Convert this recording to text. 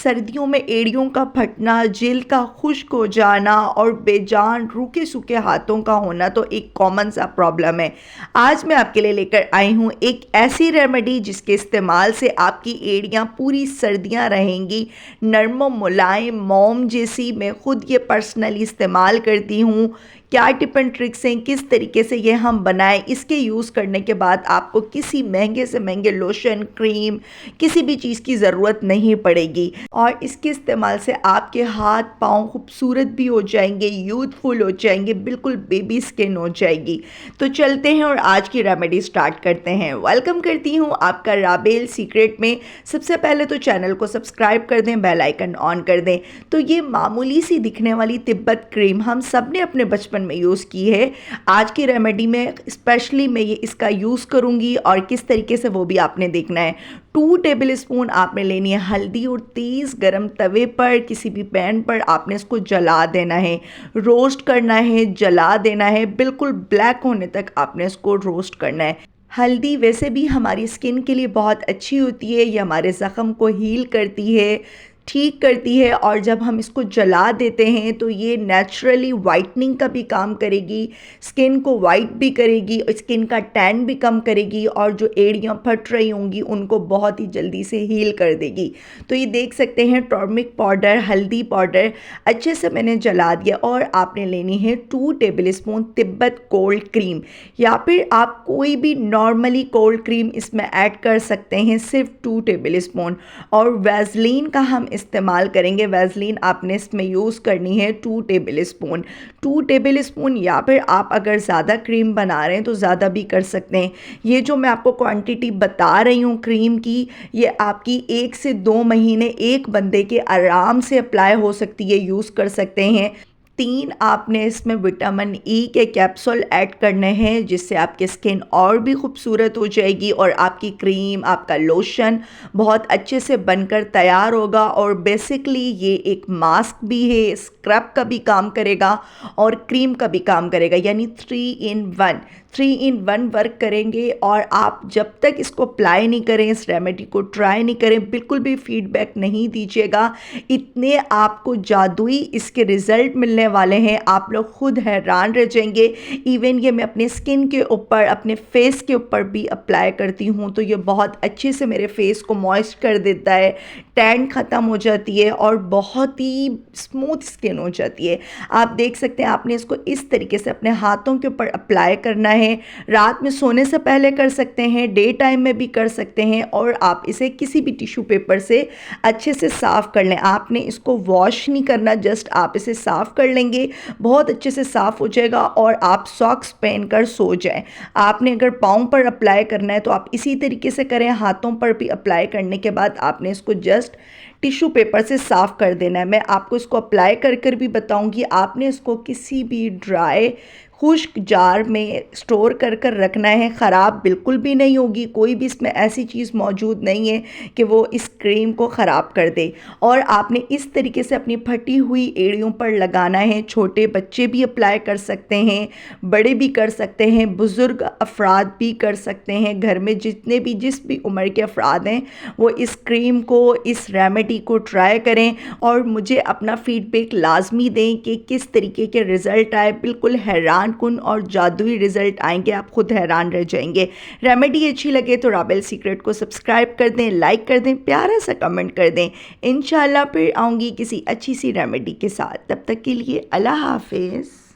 सर्दियों में एड़ियों का फटना, जेल का खुश्क हो जाना और बेजान रूखे सूखे हाथों का होना तो एक कॉमन सा प्रॉब्लम है। आज मैं आपके लिए लेकर आई हूँ एक ऐसी रेमेडी जिसके इस्तेमाल से आपकी एड़ियाँ पूरी सर्दियाँ रहेंगी नरम मुलायम मोम जैसी। मैं खुद ये पर्सनली इस्तेमाल करती हूँ। क्या टिप एंड ट्रिक्स हैं, किस तरीके से ये हम बनाएं, इसके यूज़ करने के बाद आपको किसी महंगे से महंगे लोशन, क्रीम, किसी भी चीज़ की ज़रूरत नहीं पड़ेगी और इसके इस्तेमाल से आपके हाथ पाँव खूबसूरत भी हो जाएंगे, यूथफुल हो जाएंगे, बिल्कुल बेबी स्किन हो जाएगी। तो चलते हैं और आज की रेमेडी स्टार्ट करते हैं। वेलकम करती हूँ आपका राबेल सीक्रेट में। सबसे पहले तो चैनल को सब्सक्राइब कर दें, बेल आइकन ऑन कर दें। तो ये मामूली सी दिखने वाली तिब्बत क्रीम हम सब ने अपने बचपन में यूज़ की है। आज की रेमेडी में स्पेशली मैं ये इसका यूज़ करूँगी और किस तरीके से वो भी आपने देखना है। 2 टेबल स्पून आपने लेनी है हल्दी और तेज़ गरम तवे पर किसी भी पैन पर आपने इसको जला देना है, रोस्ट करना है, जला देना है, बिल्कुल ब्लैक होने तक आपने इसको रोस्ट करना है। हल्दी वैसे भी हमारी स्किन के लिए बहुत अच्छी होती है, ये हमारे ज़ख़म को हील करती है, ठीक करती है और जब हम इसको जला देते हैं तो ये नेचुरली वाइटनिंग का भी काम करेगी, स्किन को वाइट भी करेगी, स्किन का टैन भी कम करेगी और जो एड़ियाँ फट रही होंगी उनको बहुत ही जल्दी से हील कर देगी। तो ये देख सकते हैं टर्मरिक पाउडर, हल्दी पाउडर अच्छे से मैंने जला दिया और आपने लेनी है 2 table spoon Tibet cold cream या फिर आप कोई भी नॉर्मली कोल्ड क्रीम इसमें ऐड कर सकते हैं, सिर्फ 2 टेबल स्पून। और वैसलीन का हम इस्तेमाल करेंगे। वैसलीन आपने इसमें यूज़ करनी है 2 टेबल स्पून, 2 टेबल स्पून या फिर आप अगर ज़्यादा क्रीम बना रहे हैं तो ज़्यादा भी कर सकते हैं। ये जो मैं आपको क्वांटिटी बता रही हूँ क्रीम की, ये आपकी 1 से 2 महीने एक बंदे के आराम से अप्लाई हो सकती है, यूज़ कर सकते हैं। 3 आपने इसमें विटामिन ई के कैप्सूल ऐड करने हैं जिससे आपकी स्किन और भी खूबसूरत हो जाएगी और आपकी क्रीम, आपका लोशन बहुत अच्छे से बनकर तैयार होगा। और बेसिकली ये एक मास्क भी है, स्क्रब का भी काम करेगा और क्रीम का भी काम करेगा, यानी 3 इन 1 वर्क करेंगे। और आप जब तक इसको अप्लाई नहीं करें, इस रेमेडी को ट्राई नहीं करें, बिल्कुल भी फीडबैक नहीं दीजिएगा। इतने आपको जादुई इसके रिज़ल्ट मिलने वाले हैं, आप लोग खुद हैरान रह जाएंगे। इवन ये मैं अपने स्किन के ऊपर, अपने फेस के ऊपर भी अप्लाई करती हूँ तो ये बहुत अच्छे से मेरे फेस को मॉइस्ट कर देता है, टैन ख़त्म हो जाती है और बहुत ही स्मूथ स्किन हो जाती है। आप देख सकते हैं आपने इसको इस तरीके से अपने हाथों के ऊपर अप्लाई करना है। रात में सोने से पहले कर सकते हैं, डे टाइम में भी कर सकते हैं और आप इसे किसी भी टिश्यू पेपर से अच्छे से साफ़ कर लें। आपने इसको वॉश नहीं करना, जस्ट आप इसे साफ़ कर लेंगे, बहुत अच्छे से साफ़ हो जाएगा और आप सॉक्स पहन कर सो जाएं। आपने अगर पाँव पर अप्लाई करना है तो आप इसी तरीके से करें। हाथों पर भी अप्लाई करने के बाद आपने इसको जस्ट टिश्यू पेपर से साफ़ कर देना है। मैं आपको इसको अप्लाई कर कर भी बताऊंगी। आपने इसको किसी भी ड्राई खुश्क जार में स्टोर कर कर रखना है, ख़राब बिल्कुल भी नहीं होगी। कोई भी इसमें ऐसी चीज़ मौजूद नहीं है कि वो इस क्रीम को ख़राब कर दे। और आपने इस तरीके से अपनी फटी हुई एड़ियों पर लगाना है। छोटे बच्चे भी अप्लाई कर सकते हैं, बड़े भी कर सकते हैं, बुज़ुर्ग अफराद भी कर सकते हैं। घर में जितने भी जिस भी उम्र के अफराद हैं वो इस क्रीम को, इस रेमेडी को ट्राई करें और मुझे अपना फ़ीडबैक लाजमी दें कि किस तरीके के रिज़ल्ट आए। बिल्कुल हैरान कुन और जादुई रिजल्ट आएंगे, आप खुद हैरान रह जाएंगे। रेमेडी अच्छी लगे तो राबेल सीक्रेट को सब्सक्राइब कर दें, लाइक कर दें, प्यारा सा कमेंट कर दें। इंशाल्लाह फिर आऊँगी किसी अच्छी सी रेमेडी के साथ। तब तक के लिए अल्लाह हाफिज़।